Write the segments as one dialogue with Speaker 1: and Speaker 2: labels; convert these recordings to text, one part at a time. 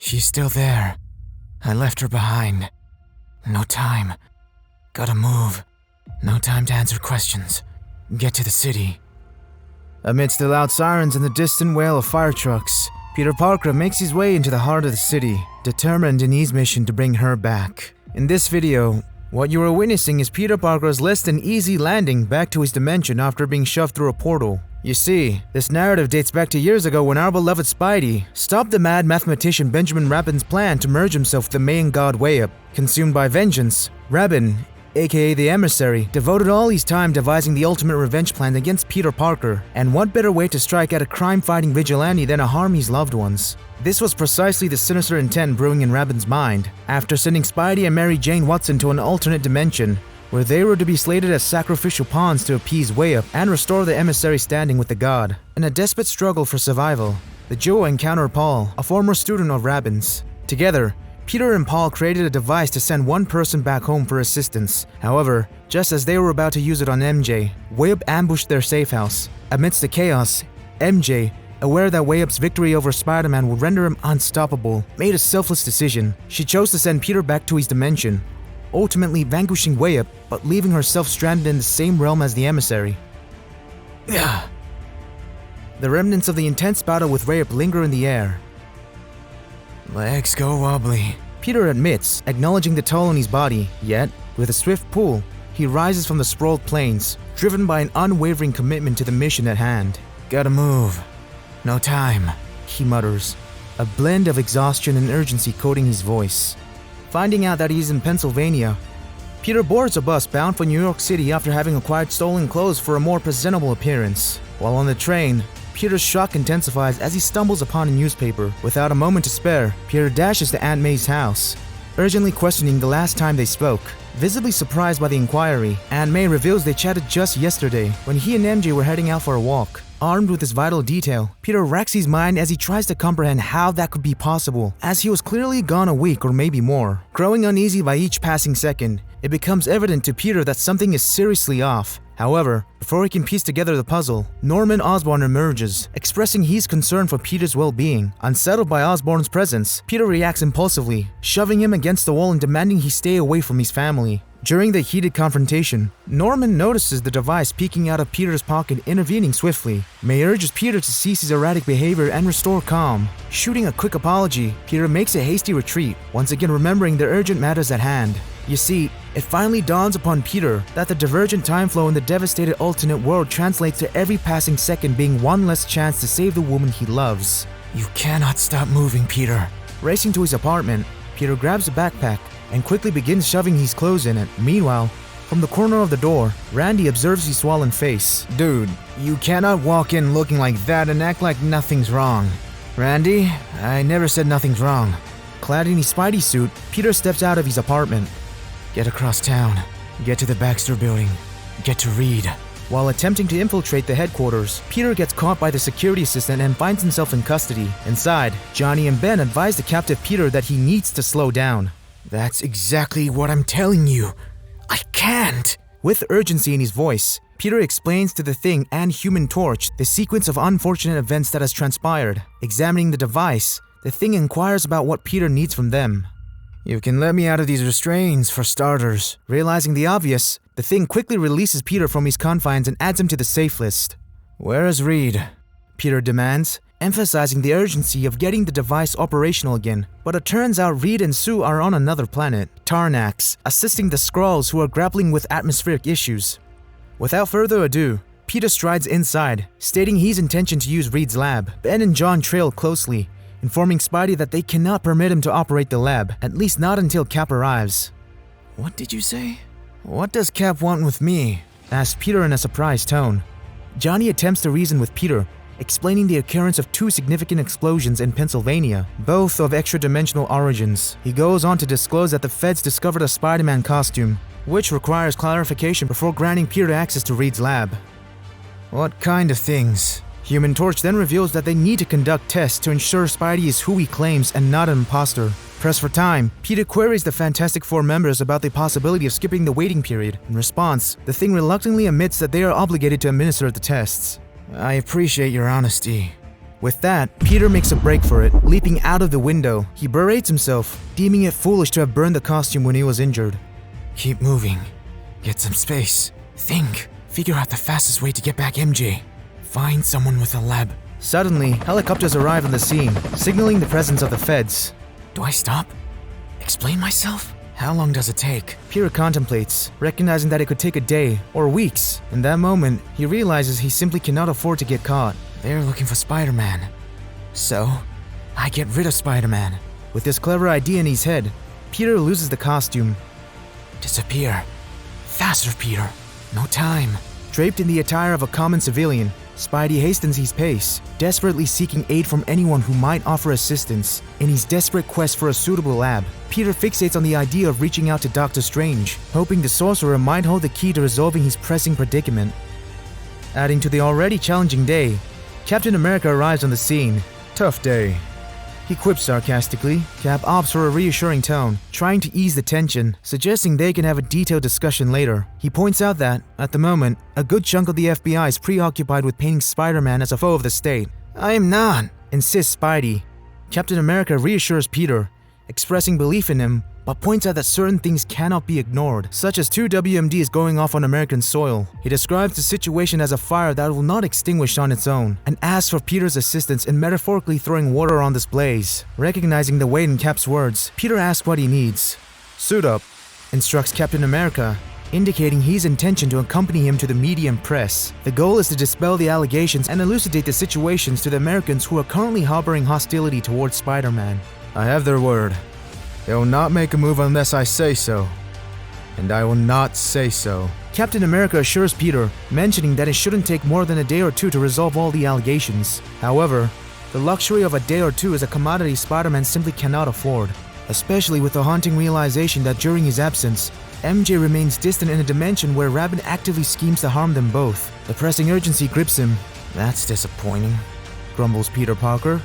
Speaker 1: She's still there. I left her behind. No time. Gotta move. No time to answer questions. Get to the city. Amidst the loud sirens and the distant wail of fire trucks, Peter Parker makes his way into the heart of the city, determined in his mission to bring her back. In this video, what you are witnessing is Peter Parker's less than easy landing back to his dimension after being shoved through a portal. You see, this narrative dates back to years ago when our beloved Spidey stopped the mad mathematician Benjamin Rabin'S plan to merge himself with the Mayan god Wayep. Consumed by vengeance, Rabin, A.K.A the Emissary, devoted all his time devising the ultimate revenge plan against Peter Parker, and what better way to strike at a crime-fighting vigilante than to harm his loved ones. This was precisely the sinister intent brewing in Rabin's mind, after sending Spidey and Mary Jane Watson to an alternate dimension, where they were to be slated as sacrificial pawns to appease Wayep and restore the emissary's standing with the god. In a desperate struggle for survival, the duo encounter Paul, a former student of Rabin's. Together, Peter and Paul created a device to send one person back home for assistance. However, just as they were about to use it on MJ, Wayep ambushed their safe house. Amidst the chaos, MJ, aware that Wayep's victory over Spider-Man would render him unstoppable, made a selfless decision. She chose to send Peter back to his dimension, ultimately vanquishing Wayep, but leaving herself stranded in the same realm as the emissary. The remnants of the intense battle with Wayep linger in the air. Legs go wobbly, Peter admits, acknowledging the toll on his body. Yet, with a swift pull, he rises from the sprawled plains, driven by an unwavering commitment to the mission at hand. Gotta move. No time, he mutters, a blend of exhaustion and urgency coating his voice. Finding out that he's in Pennsylvania, Peter boards a bus bound for New York City after having acquired stolen clothes for a more presentable appearance. While on the train, Peter's shock intensifies as he stumbles upon a newspaper. Without a moment to spare, Peter dashes to Aunt May's house, urgently questioning the last time they spoke. Visibly surprised by the inquiry, Aunt May reveals they chatted just yesterday when he and MJ were heading out for a walk. Armed with this vital detail, Peter racks his mind as he tries to comprehend how that could be possible, as he was clearly gone a week or maybe more. Growing uneasy by each passing second, it becomes evident to Peter that something is seriously off. However, before he can piece together the puzzle, Norman Osborn emerges, expressing his concern for Peter's well-being. Unsettled by Osborn's presence, Peter reacts impulsively, shoving him against the wall and demanding he stay away from his family. During the heated confrontation, Norman notices the device peeking out of Peter's pocket, intervening swiftly. May urges Peter to cease his erratic behavior and restore calm. Shooting a quick apology, Peter makes a hasty retreat, once again remembering the urgent matters at hand. You see, it finally dawns upon Peter that the divergent time flow in the devastated alternate world translates to every passing second being one less chance to save the woman he loves. You cannot stop moving, Peter. Racing to his apartment, Peter grabs a backpack and quickly begins shoving his clothes in it. Meanwhile, from the corner of the door, Randy observes his swollen face. Dude, you cannot walk in looking like that and act like nothing's wrong. Randy, I never said nothing's wrong. Clad in his Spidey suit, Peter steps out of his apartment. Get across town. Get to the Baxter building. Get to Reed. While attempting to infiltrate the headquarters, Peter gets caught by the security assistant and finds himself in custody. Inside, Johnny and Ben advise the captive Peter that he needs to slow down. That's exactly what I'm telling you. I can't! With urgency in his voice, Peter explains to the Thing and Human Torch the sequence of unfortunate events that has transpired. Examining the device, the Thing inquires about what Peter needs from them. You can let me out of these restraints, for starters. Realizing the obvious, the Thing quickly releases Peter from his confines and adds him to the safe list. Where is Reed? Peter demands, emphasizing the urgency of getting the device operational again. But it turns out Reed and Sue are on another planet, Tarnax, assisting the Skrulls who are grappling with atmospheric issues. Without further ado, Peter strides inside, stating his intention to use Reed's lab. Ben and John trail closely, informing Spidey that they cannot permit him to operate the lab, at least not until Cap arrives. What did you say? What does Cap want with me? Asks Peter in a surprised tone. Johnny attempts to reason with Peter, explaining the occurrence of two significant explosions in Pennsylvania, both of extra-dimensional origins. He goes on to disclose that the feds discovered a Spider-Man costume, which requires clarification before granting Peter access to Reed's lab. What kind of things? Human Torch then reveals that they need to conduct tests to ensure Spidey is who he claims and not an imposter. Pressed for time, Peter queries the Fantastic Four members about the possibility of skipping the waiting period. In response, the Thing reluctantly admits that they are obligated to administer the tests. I appreciate your honesty. With that, Peter makes a break for it, leaping out of the window. He berates himself, deeming it foolish to have burned the costume when he was injured. Keep moving. Get some space. Think. Figure out the fastest way to get back MJ. Find someone with a lab. Suddenly, helicopters arrive on the scene, signaling the presence of the feds. Do I stop? Explain myself? How long does it take? Peter contemplates, recognizing that it could take a day or weeks. In that moment, he realizes he simply cannot afford to get caught. They're looking for Spider-Man. So, I get rid of Spider-Man. With this clever idea in his head, Peter loses the costume. Disappear. Faster, Peter. No time. Draped in the attire of a common civilian, Spidey hastens his pace, desperately seeking aid from anyone who might offer assistance. In his desperate quest for a suitable lab, Peter fixates on the idea of reaching out to Doctor Strange, hoping the sorcerer might hold the key to resolving his pressing predicament. Adding to the already challenging day, Captain America arrives on the scene. Tough day. He quips sarcastically. Cap opts for a reassuring tone, trying to ease the tension, suggesting they can have a detailed discussion later. He points out that, at the moment, a good chunk of the FBI is preoccupied with painting Spider-Man as a foe of the state. I am not, insists Spidey. Captain America reassures Peter, expressing belief in him, but points out that certain things cannot be ignored, such as 2 WMDs going off on American soil. He describes the situation as a fire that will not extinguish on its own, and asks for Peter's assistance in metaphorically throwing water on this blaze. Recognizing the weight in Cap's words, Peter asks what he needs. Suit up, instructs Captain America, indicating his intention to accompany him to the media and press. The goal is to dispel the allegations and elucidate the situations to the Americans who are currently harboring hostility towards Spider-Man. I have their word. They will not make a move unless I say so. And I will not say so. Captain America assures Peter, mentioning that it shouldn't take more than a day or two to resolve all the allegations. However, the luxury of a day or two is a commodity Spider-Man simply cannot afford, especially with the haunting realization that during his absence, MJ remains distant in a dimension where Rabin actively schemes to harm them both. The pressing urgency grips him. That's disappointing, grumbles Peter Parker.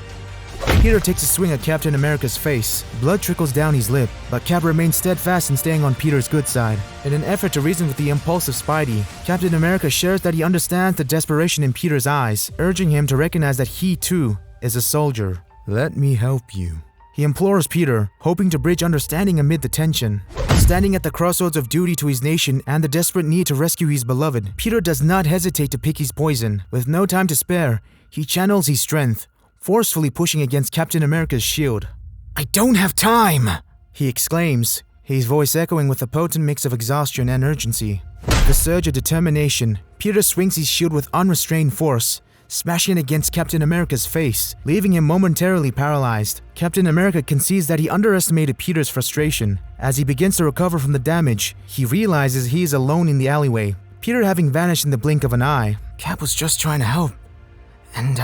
Speaker 1: Peter takes a swing at Captain America's face. Blood trickles down his lip, but Cap remains steadfast in staying on Peter's good side. In an effort to reason with the impulsive Spidey, Captain America shares that he understands the desperation in Peter's eyes, urging him to recognize that he, too, is a soldier. Let me help you. He implores Peter, hoping to bridge understanding amid the tension. Standing at the crossroads of duty to his nation and the desperate need to rescue his beloved, Peter does not hesitate to pick his poison. With no time to spare, he channels his strength, forcefully pushing against Captain America's shield. I don't have time! He exclaims, his voice echoing with a potent mix of exhaustion and urgency. With the surge of determination, Peter swings his shield with unrestrained force, smashing it against Captain America's face, leaving him momentarily paralyzed. Captain America concedes that he underestimated Peter's frustration. As he begins to recover from the damage, he realizes he is alone in the alleyway, Peter having vanished in the blink of an eye. Cap was just trying to help. And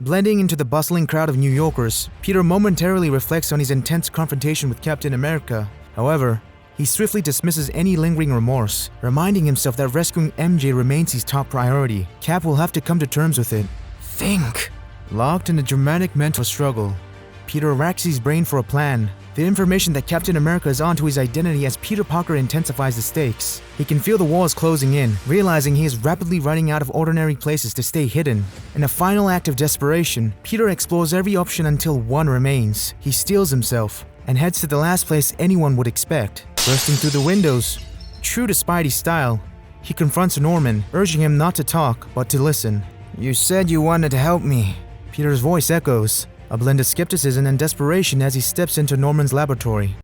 Speaker 1: Blending into the bustling crowd of New Yorkers, Peter momentarily reflects on his intense confrontation with Captain America. However, he swiftly dismisses any lingering remorse, reminding himself that rescuing MJ remains his top priority. Cap will have to come to terms with it. Think! Locked in a dramatic mental struggle, Peter racks his brain for a plan. The information that Captain America is onto his identity as Peter Parker intensifies the stakes. He can feel the walls closing in, realizing he is rapidly running out of ordinary places to stay hidden. In a final act of desperation, Peter explores every option until one remains. He steels himself and heads to the last place anyone would expect. Bursting through the windows, true to Spidey's style, he confronts Norman, urging him not to talk, but to listen. You said you wanted to help me. Peter's voice echoes, a blend of skepticism and desperation as he steps into Norman's laboratory.